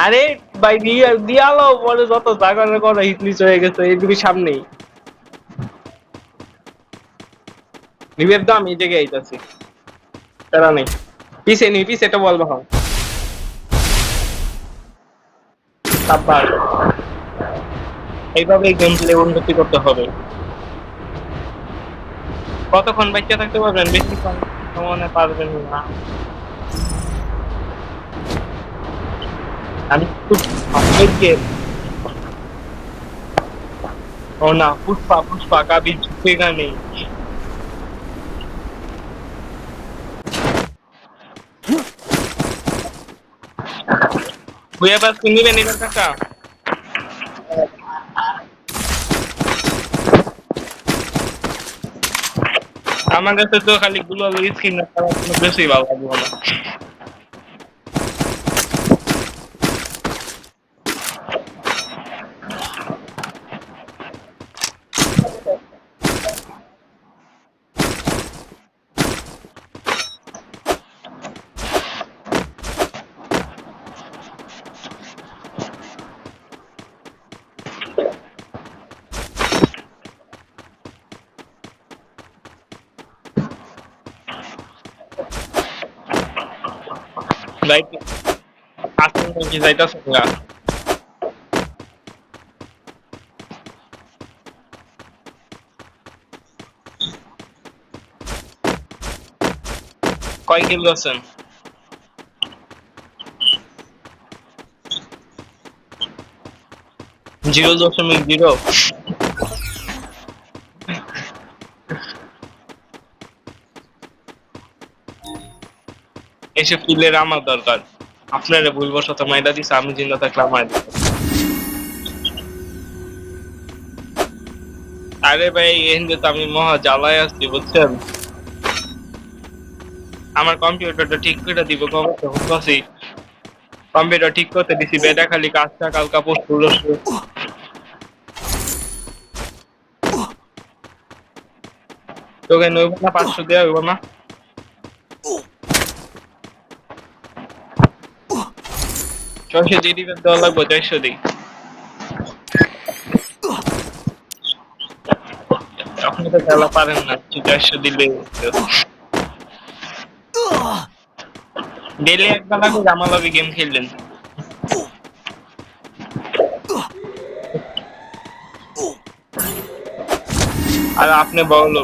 আরে ভাই দিয়ালো পরে যত জাগার করা হিটলিস হয়ে গেছে এইদিকে সামনেই রিভের দাম এই জায়গায় আইতাছি তারা নেই পিছে নেই পিছে এটা বলবো হ্যাঁ আবার এইভাবেই গেম প্লে উন্নতি করতে হবে কতক্ষণ বাচ্চা থাকতে পারবেন বেশিক্ষণ মনে পারবেন না আমি ও না পুষ্পা পুষ্পা কাবি ঝুঁকেগা নেই ভুয়া বাস কিনবেন এবার কাকা আমার কাছে তো খালি গুলো স্কিন না তারা কোনো বেশি ভালো লাগবে না যাইতে আসুন কি যাইতাছে না কয় কিলো আছেন 0.0 এসব কিলের আমার দরকার আপনারা ভুলবশত মাইরা দিছে আমি জিন্দা থাকলে আমার আরে ভাই এখানে তো আমি মহা জ্বালায় আসছি বুঝছেন আমার কম্পিউটারটা ঠিক করে দিব কবে কম্পিউটার ঠিক করতে দিছি বেটা খালি কাজটা কালকা পোস্ট করলো তোকে নইব না 500 দেওয়া হইব না 600 দিয়ে দিবেন দেওয়া লাগবে 400 দিই আপনি তো খেলা পারেন না 400 দিলে ডেলি একবার লাগে জামালাবি গেম খেললেন আর আপনি বলো